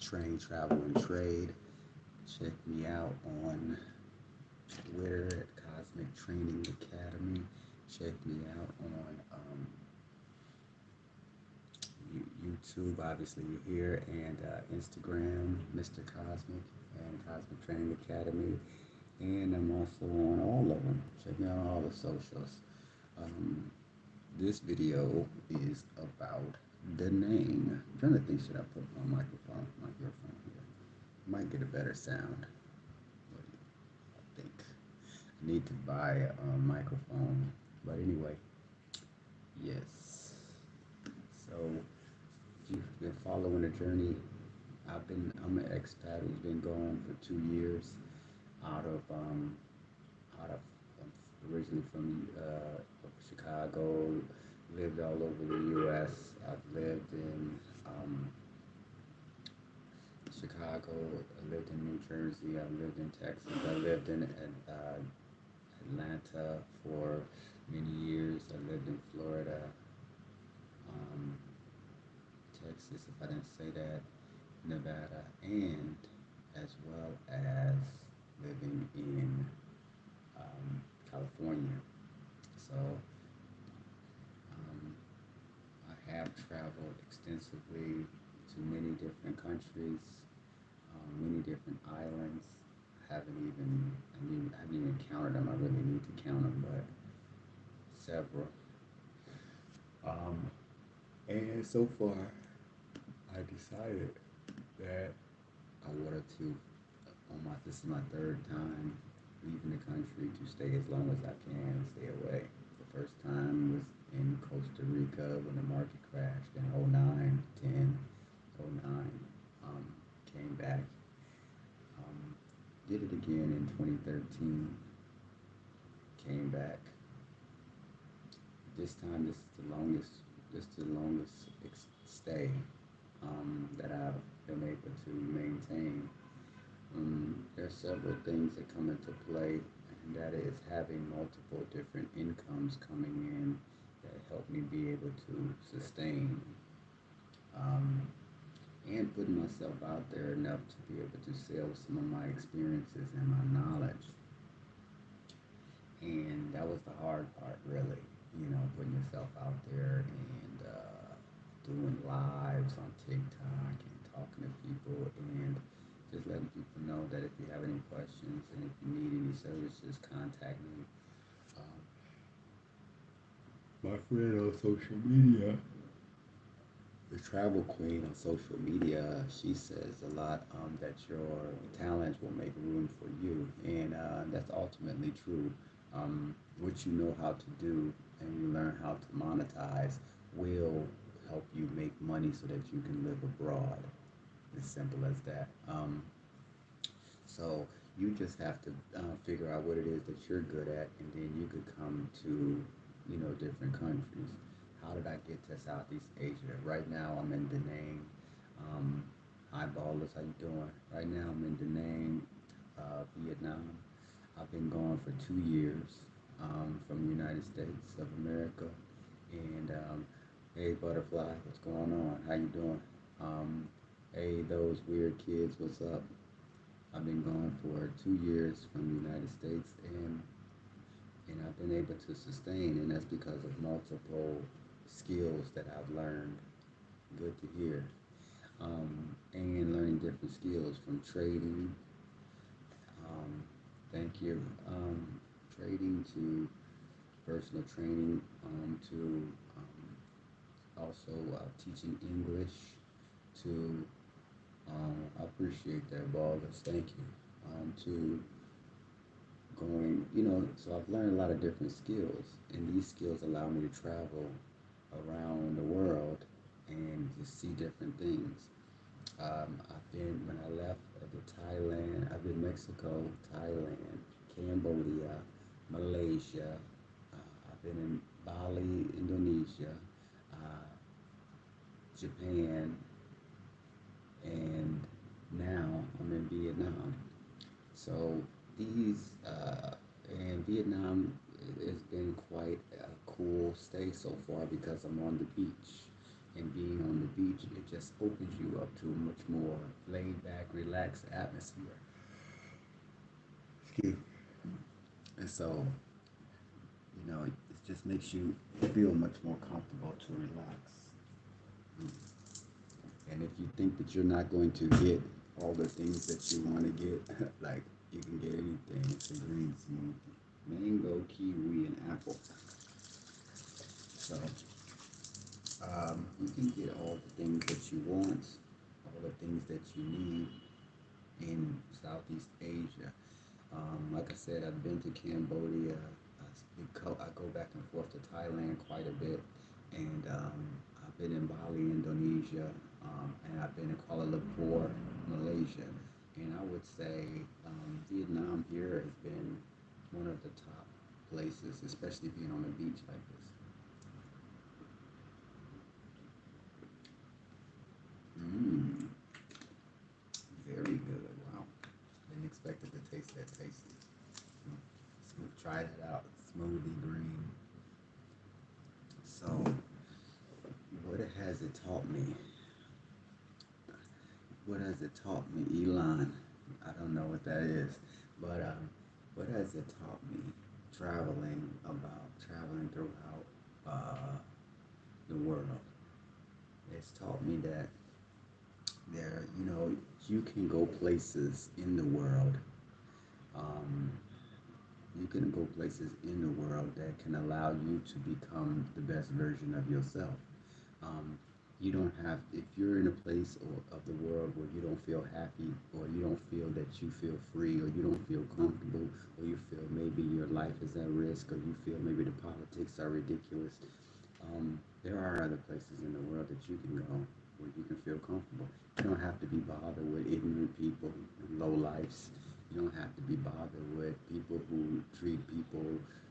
train, travel, and trade. Check me out on Twitter at Cosmic Training Academy. Check me out on YouTube, obviously you're here, and Instagram, Mr. Cosmic and Cosmic Training Academy. And I'm also on all of them. Check me out on all the socials. Um, this video is about DaNang. I'm trying to think, should I put my earphone here? Might get a better sound. What do you think? I need to buy a microphone. But anyway, yes. So if you've been following the journey, I'm an expat who's been gone for 2 years out of out of originally from Chicago, lived all over the U.S. I've lived in Chicago, I lived in New Jersey, I lived in Texas, I lived in Atlanta for many years, I lived in Florida, um, Texas, if I didn't say that, Nevada, and as well as living in California. So um, I have traveled extensively to many different countries, many different islands. I haven't even counted them. I really need to count them, but several. Um, and so far, I decided that I wanted to. This is my third time leaving the country to stay as long as I can, stay away. The first time was in Costa Rica when the market crashed in '09, 10, '09. Came back, um, did it again in 2013, came back. This is the longest stay that I've been able to maintain. There are several things that come into play, and that is having multiple different incomes coming in that help me be able to sustain, um, and putting myself out there enough to be able to sell some of my experiences and my knowledge. And that was the hard part, really, putting yourself out there and doing lives on TikTok and talking to people and just letting people know that if you have any questions and if you need any services, contact me. Um, my friend on social media, the travel queen on social media, she says a lot that your talent will make room for you, and that's ultimately true. What you know how to do and you learn how to monetize will help you make money so that you can live abroad. As simple as that. So you just have to figure out what it is that you're good at, and then you could come to, different countries. How did I get to Southeast Asia? Right now I'm in DaNang. Um, Hi ballers, how you doing? Right now I'm in DaNang, Vietnam. I've been gone for 2 years from the United States of America. And hey butterfly, what's going on? How you doing? Um, hey those weird kids, what's up? I've been gone for 2 years from the United States, and I've been able to sustain, and that's because of multiple skills that I've learned. Good to hear. And learning different skills from trading. Um, thank you. Trading to personal training to also teaching English to I appreciate that, Ballers. Thank you. To going, so I've learned a lot of different skills, and these skills allow me to travel around the world and to see different things. When I left, I've been Mexico, Thailand, Cambodia, Malaysia. I've been in Bali, Indonesia, uh, Japan, and now I'm in Vietnam. So these and Vietnam has been quite a cool stay so far because I'm on the beach, and being on the beach, it just opens you up to a much more laid back, relaxed atmosphere. Excuse me. And so, it just makes you feel much more comfortable to relax. And if you think that you're not going to get all the things that you want to get, like you can get anything. It's a green smoothie, mango, kiwi, and apple. So you can get all the things that you want, all the things that you need in Southeast Asia. Like I said, I've been to Cambodia. I go back and forth to Thailand quite a bit, and I've been in Bali, Indonesia, and I've been in Kuala Lumpur, Malaysia. And I would say Vietnam here has been one of the top places, especially being on a beach like this. Mmm, very good. Wow, didn't expect it to taste that tasty. Try that out. Smoothie green. So, what has it taught me? What has it taught me, Elon? I don't know what that is, but what has it taught me? Traveling throughout the world. It's taught me that you can go places in the world. Um, you can go places in the world that can allow you to become the best version of yourself. Um, you don't have, if you're in a place of the world where you don't feel happy, or you don't feel that you feel free, or you don't feel comfortable, or you feel maybe your life is at risk, or you feel maybe the politics are ridiculous, there are other places in the world that you can go where you can feel comfortable. You don't have to be bothered with ignorant people, low lives. You don't have to be bothered with people who treat people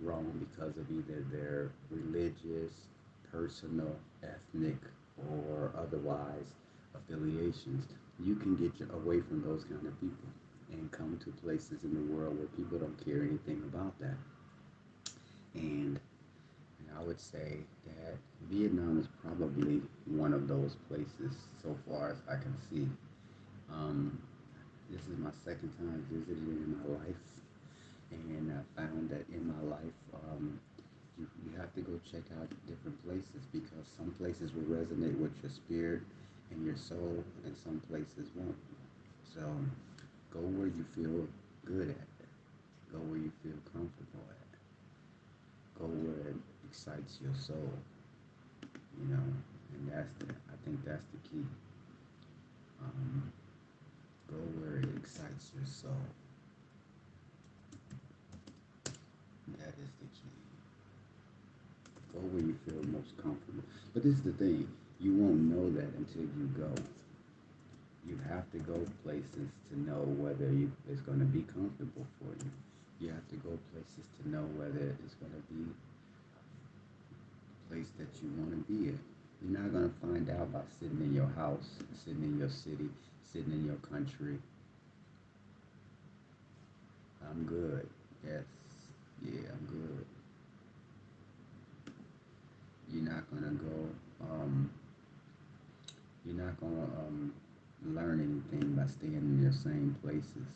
wrong because of either their religious, personal, ethnic, or otherwise affiliations. You can get away from those kind of people and come to places in the world where people don't care anything about that. And I would say that Vietnam is probably one of those places so far as I can see. Um, this is my second time visiting in my life, and I found that in my life, you have to go check out different places because some places will resonate with your spirit and your soul, and some places won't. So go where you feel good at, go where you feel comfortable at, go where it excites your soul, and I think that's the key. Um, go where it excites your soul. That is the key. Go where you feel most comfortable. But this is the thing, you won't know that until you go. You have to go places to know whether it's going to be comfortable for you. You have to go places to know whether it's going to be a place that you want to be in. You're not going to find out by sitting in your house, sitting in your city, sitting in your country. I'm good. Yes. Yeah, I'm good. You're not going to go, you're not going to learn anything by staying in your same places.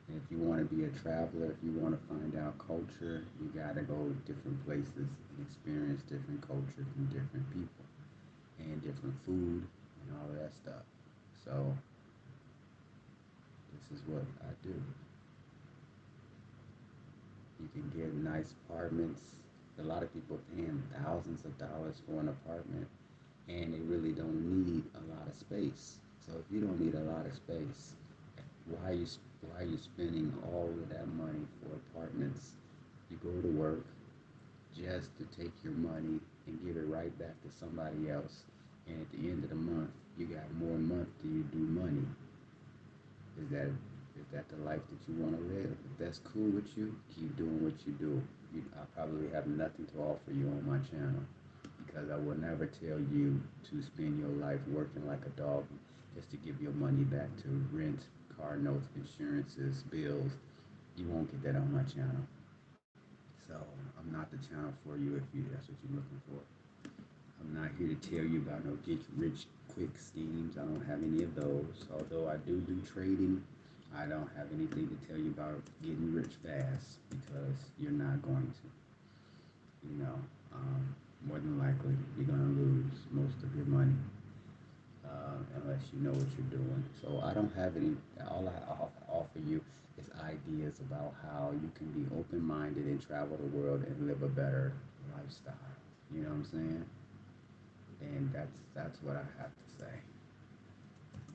If you want to be a traveler, if you want to find out culture, you got to go different places and experience different cultures and different people and different food and all of that stuff. So this is what I do. You can get nice apartments. A lot of people paying thousands of dollars for an apartment, and they really don't need a lot of space. So if you don't need a lot of space, why are you why are you spending all of that money for apartments? You go to work just to take your money and give it right back to somebody else, and at the end of the month, you got more month than you do money. Is that is that the life that you want to live? If that's cool with you, keep doing what you do. I probably have nothing to offer you on my channel because I will never tell you to spend your life working like a dog just to give your money back to rent, car notes, insurances, bills. You won't get that on my channel. So I'm not the channel for you if that's what you're looking for. I'm not here to tell you about no get rich quick schemes. I don't have any of those. Although I do trading, I don't have anything to tell you about getting rich fast because you're not going to. You know, more than likely you're gonna lose most of your money unless you know what you're doing. So I don't have any. All I offer you is ideas about how you can be open-minded and travel the world and live a better lifestyle. You know what I'm saying? And that's what I have to say.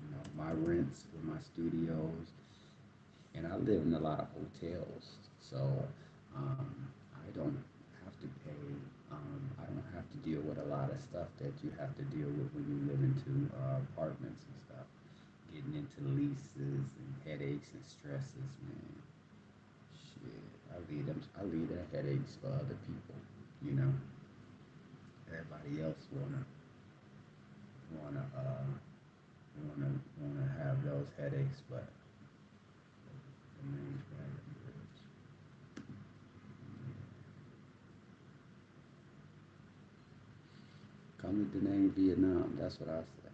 You know, my rents for my studios, and I live in a lot of hotels, so I don't have to pay. I don't have to deal with a lot of stuff that you have to deal with when you live into apartments and stuff. Getting into leases and headaches and stresses, man. Shit, I leave them. I leave the headaches for other people. You know, everybody else wanna wanna have those headaches, but the main bad. Come to DaNang Vietnam. That's what I say.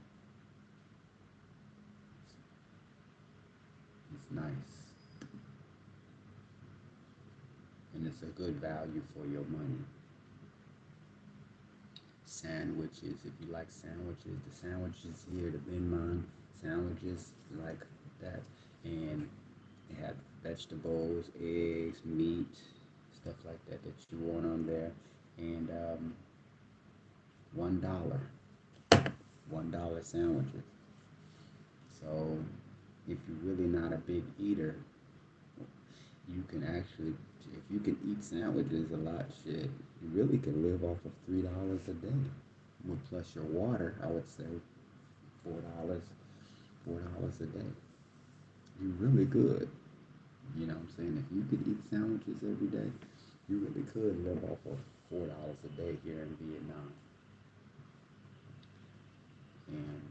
It's nice, and it's a good value for your money. Sandwiches, if you like sandwiches, the sandwiches here, the Ben Man sandwiches like that, and they have vegetables, eggs, meat, stuff like that that you want on there, and $1, $1 sandwiches. So if you're really not a big eater, you can actually, if you can eat sandwiches a lot, shit, you really can live off of $3 a day. Well, plus your water, I would say $4, $4 a day. You're really good. You know what I'm saying? If you could eat sandwiches every day, you really could live off of $4 a day here in Vietnam. And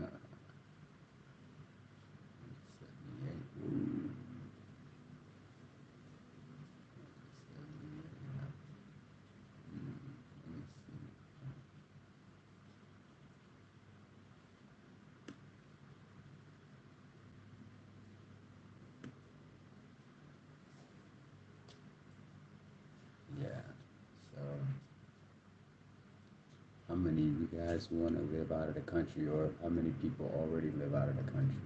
uh, 78, ooh, 78, let me see. Yeah. So, how many of you guys want to live out of the country, or how many people already live out of the country?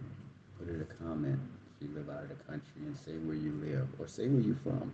Put in a comment if you live out of the country and say where you live or say where you're from.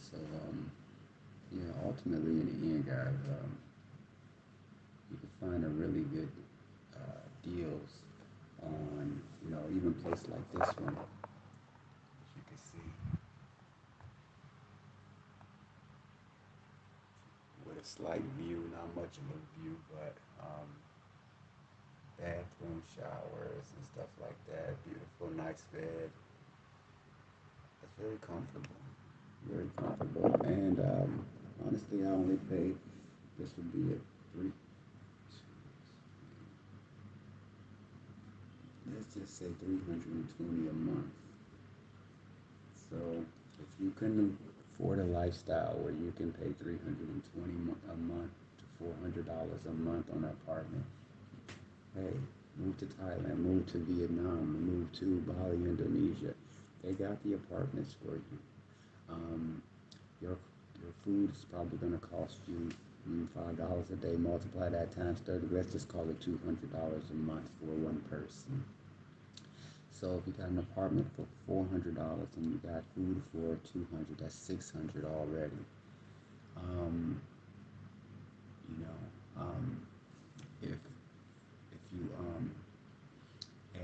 So, ultimately, in the end, guys, you can find a really good deals on, even places like this one. As you can see, with a slight view, not much of a view, but bathroom showers and stuff like that. Beautiful, nice bed. It's very comfortable. Very comfortable. And honestly, I only paid, this would be a three, let's just say 320 a month. So if you can afford a lifestyle where you can pay 320 a month to $400 a month on an apartment, hey, move to Thailand, move to Vietnam, move to Bali, Indonesia. They got the apartments for you. Um, your your food is probably going to cost you $5 a day. Multiply that times 30. Let's just call it $200 a month for one person. So if you got an apartment for $400 and you got food for 200, that's 600 already. Um, you know, if you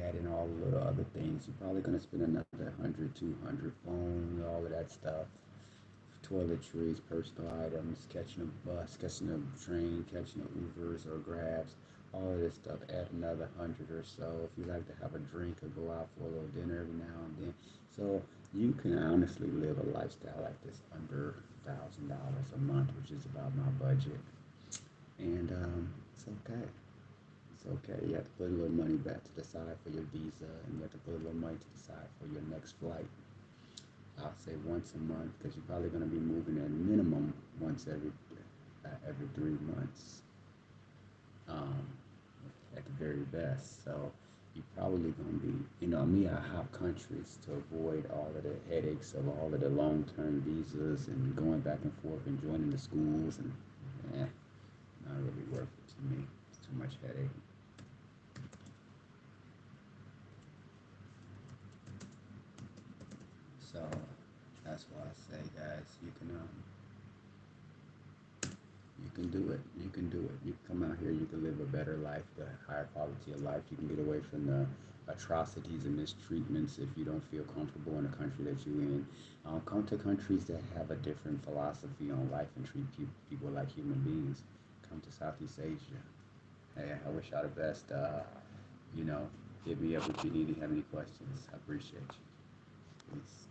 add in all the little other things, you're probably gonna spend another 100, 200, phone, all of that stuff, toiletries, personal items, catching a bus, catching a train, catching a Ubers or Grabs, all of this stuff. Add another 100 or so if you like to have a drink or go out for a little dinner every now and then. So you can honestly live a lifestyle like this under $1,000 a month, which is about my budget, and it's okay. It's okay. You have to put a little money back to the side for your visa, and you have to put a little money to the side for your next flight. I'll say once a month because you're probably going to be moving at minimum once every 3 months, um, at the very best. So you're probably going to be, me, I hop countries to avoid all of the headaches of all of the long-term visas and going back and forth and joining the schools and not really worth it to me. It's too much headache. So that's why I say, guys, you can do it. You can do it. You can come out here. You can live a better life, a higher quality of life. You can get away from the atrocities and mistreatments if you don't feel comfortable in the country that you're in. Come to countries that have a different philosophy on life and treat people like human beings. Come to Southeast Asia. Hey, I wish y'all the best. You know, hit me up if you need to have any questions. I appreciate you. Peace.